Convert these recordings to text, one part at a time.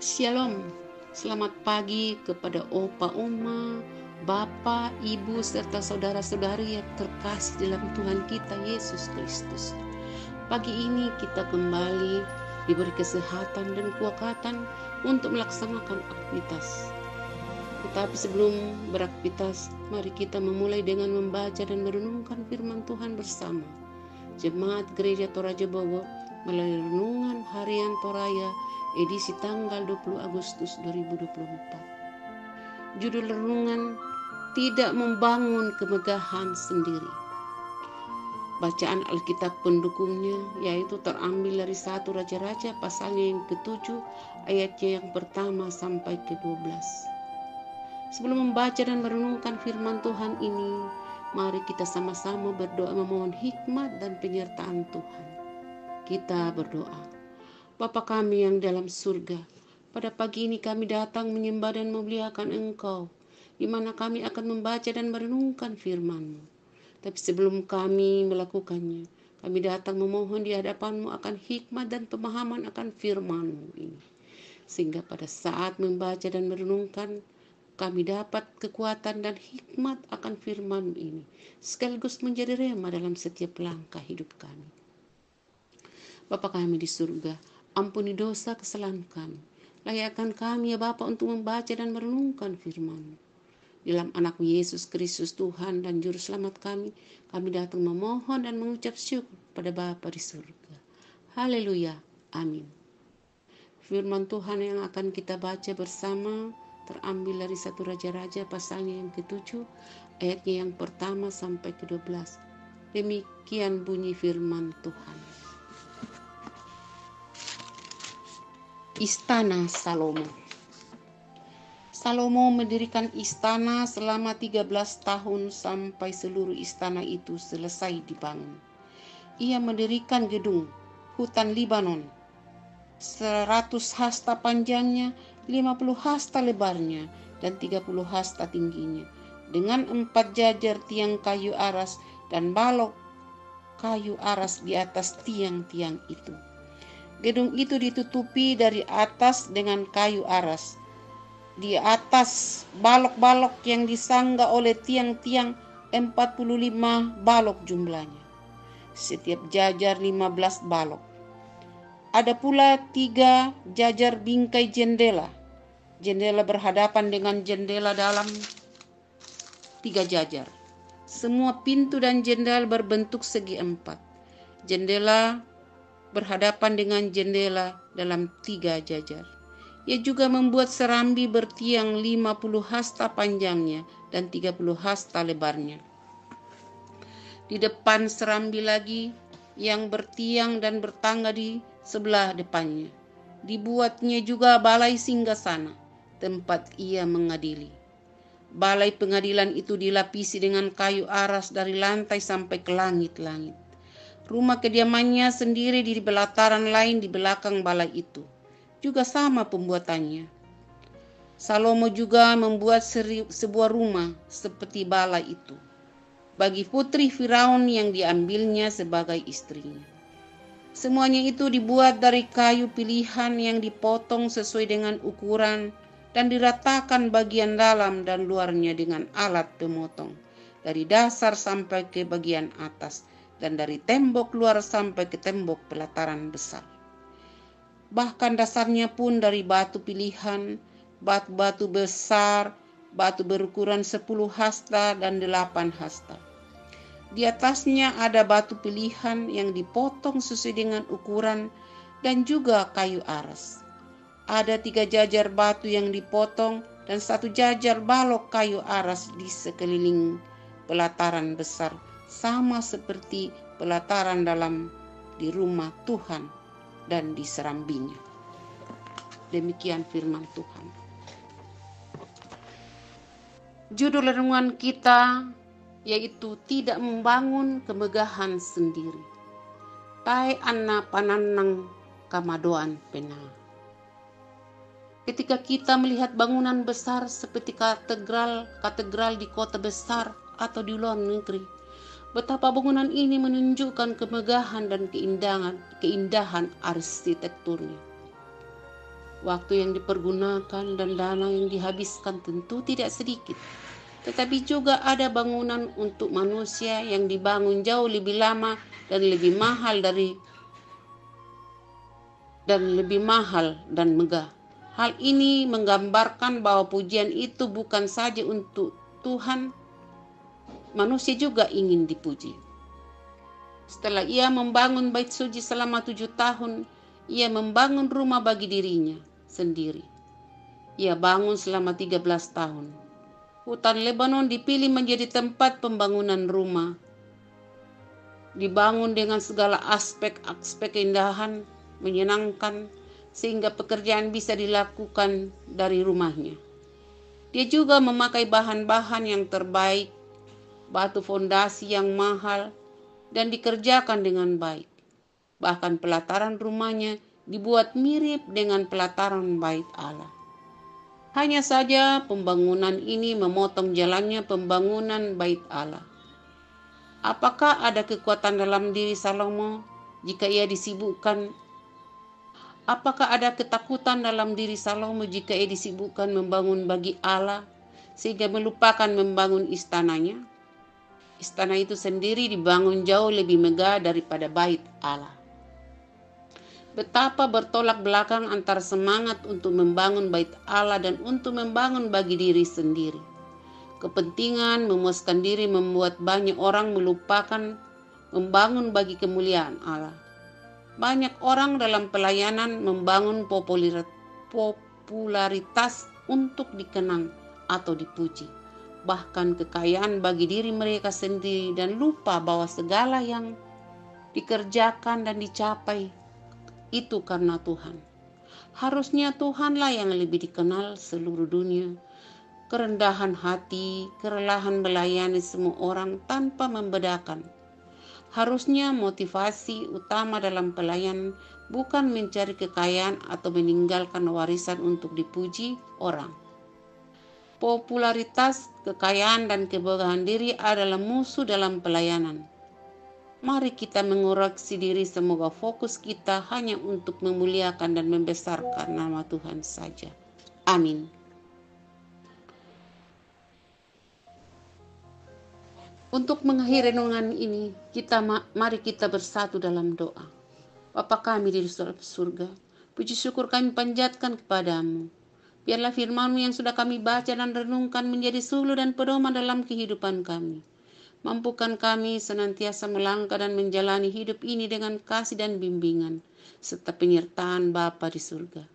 Shalom, selamat pagi kepada Opa, Oma, Bapak, Ibu, serta saudara-saudari yang terkasih dalam Tuhan kita Yesus Kristus. Pagi ini kita kembali diberi kesehatan dan kekuatan untuk melaksanakan aktivitas. Tetapi sebelum beraktivitas, mari kita memulai dengan membaca dan merenungkan firman Tuhan bersama Jemaat Gereja Toraja Bogor melalui renungan harian Toraya edisi tanggal 20 Agustus 2024. Judul renungan, tidak membangun kemegahan sendiri. Bacaan Alkitab pendukungnya yaitu terambil dari 1 Raja-Raja pasalnya yang ke-7 ayatnya yang pertama sampai ke-12. Sebelum membaca dan merenungkan firman Tuhan ini, mari kita sama-sama berdoa memohon hikmat dan penyertaan Tuhan. Kita berdoa. Bapa kami yang dalam surga, pada pagi ini kami datang menyembah dan memuliakan Engkau, di mana kami akan membaca dan merenungkan firman-Mu. Tapi sebelum kami melakukannya, kami datang memohon di hadapan-Mu akan hikmat dan pemahaman akan firman-Mu ini. Sehingga pada saat membaca dan merenungkan, kami dapat kekuatan dan hikmat akan firman-Mu ini, sekaligus menjadi rema dalam setiap langkah hidup kami. Bapa kami di surga, ampuni dosa kesalahan kami. Layakkan kami ya Bapa untuk membaca dan merenungkan firman-Mu. Dalam anak-Mu Yesus Kristus Tuhan dan Juru Selamat kami datang memohon dan mengucap syukur pada Bapa di surga. Haleluya. Amin. Firman Tuhan yang akan kita baca bersama terambil dari 1 Raja-Raja pasalnya yang ke-7 ayatnya yang pertama sampai ke-12. Demikian bunyi firman Tuhan. Istana Salomo. Salomo mendirikan istana selama 13 tahun sampai seluruh istana itu selesai dibangun. Ia mendirikan gedung hutan Libanon 100 hasta panjangnya, 50 hasta lebarnya, dan 30 hasta tingginya, dengan 4 jajar tiang kayu aras dan balok kayu aras di atas tiang-tiang itu. Gedung itu ditutupi dari atas dengan kayu aras. Di atas balok-balok yang disangga oleh tiang-tiang 45 balok jumlahnya. Setiap jajar 15 balok. Ada pula 3 jajar bingkai jendela. Jendela berhadapan dengan jendela dalam 3 jajar. Semua pintu dan jendela berbentuk segi 4. Jendela berhadapan dengan jendela dalam 3 jajar. Ia juga membuat serambi bertiang 50 hasta panjangnya dan 30 hasta lebarnya. Di depan serambi lagi yang bertiang dan bertangga di sebelah depannya. Dibuatnya juga balai singgasana, tempat ia mengadili. Balai pengadilan itu dilapisi dengan kayu aras dari lantai sampai ke langit-langit. Rumah kediamannya sendiri di belataran lain di belakang balai itu. Juga sama pembuatannya. Salomo juga membuat sebuah rumah seperti balai itu bagi putri Firaun yang diambilnya sebagai istrinya. Semuanya itu dibuat dari kayu pilihan yang dipotong sesuai dengan ukuran dan diratakan bagian dalam dan luarnya dengan alat pemotong, dari dasar sampai ke bagian atas, dan dari tembok luar sampai ke tembok pelataran besar. Bahkan dasarnya pun dari batu pilihan, batu-batu besar, batu berukuran 10 hasta dan 8 hasta. Di atasnya ada batu pilihan yang dipotong sesuai dengan ukuran dan juga kayu aras. Ada 3 jajar batu yang dipotong dan 1 jajar balok kayu aras di sekeliling pelataran besar, sama seperti pelataran dalam di rumah Tuhan dan di serambinya. Demikian firman Tuhan. Judul renungan kita yaitu tidak membangun kemegahan sendiri. Tai anna pananang kamadoan pena. Ketika kita melihat bangunan besar seperti katedral di kota besar atau di luar negeri, betapa bangunan ini menunjukkan kemegahan dan keindahan arsitekturnya. Waktu yang dipergunakan dan dana yang dihabiskan tentu tidak sedikit. Tetapi juga ada bangunan untuk manusia yang dibangun jauh lebih lama dan lebih mahal dan megah. Hal ini menggambarkan bahwa pujian itu bukan saja untuk Tuhan, manusia juga ingin dipuji. Setelah ia membangun bait suci selama 7 tahun, ia membangun rumah bagi dirinya sendiri. Ia bangun selama 13 tahun. Hutan Lebanon dipilih menjadi tempat pembangunan rumah. Dibangun dengan segala aspek-aspek keindahan, menyenangkan, sehingga pekerjaan bisa dilakukan dari rumahnya. Dia juga memakai bahan-bahan yang terbaik, batu fondasi yang mahal, dan dikerjakan dengan baik. Bahkan pelataran rumahnya dibuat mirip dengan pelataran bait Allah. Hanya saja pembangunan ini memotong jalannya pembangunan bait Allah. Apakah ada kekuatan dalam diri Salomo jika ia disibukkan? Apakah ada ketakutan dalam diri Salomo jika ia disibukkan membangun bagi Allah sehingga melupakan membangun istananya? Istana itu sendiri dibangun jauh lebih megah daripada bait Allah. Betapa bertolak belakang antara semangat untuk membangun bait Allah dan untuk membangun bagi diri sendiri. Kepentingan memuaskan diri membuat banyak orang melupakan membangun bagi kemuliaan Allah. Banyak orang dalam pelayanan membangun popularitas untuk dikenang atau dipuji, bahkan kekayaan bagi diri mereka sendiri, dan lupa bahwa segala yang dikerjakan dan dicapai itu karena Tuhan. Harusnya Tuhanlah yang lebih dikenal seluruh dunia. Kerendahan hati, kerelahan melayani semua orang tanpa membedakan. Harusnya motivasi utama dalam pelayanan bukan mencari kekayaan atau meninggalkan warisan untuk dipuji orang. Popularitas, kekayaan, dan kemegahan diri adalah musuh dalam pelayanan. Mari kita mengoreksi diri, semoga fokus kita hanya untuk memuliakan dan membesarkan nama Tuhan saja. Amin. Untuk mengakhiri renungan ini, mari kita bersatu dalam doa. Bapa kami di surga, puji syukur kami panjatkan kepadamu. Biarlah firman-Mu yang sudah kami baca dan renungkan menjadi suluh dan pedoman dalam kehidupan kami. Mampukan kami senantiasa melangkah dan menjalani hidup ini dengan kasih dan bimbingan, serta penyertaan Bapa di surga.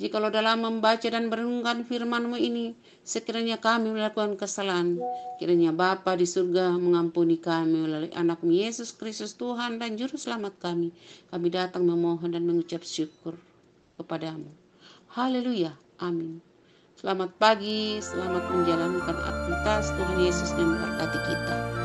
Jikalau dalam membaca dan merenungkan firman-Mu ini, sekiranya kami melakukan kesalahan, kiranya Bapa di surga mengampuni kami melalui anak-Mu Yesus Kristus Tuhan dan Juru Selamat kami. Kami datang memohon dan mengucap syukur kepadamu. Haleluya, amin. Selamat pagi, selamat menjalankan aktivitas. Tuhan Yesus memberkati kita.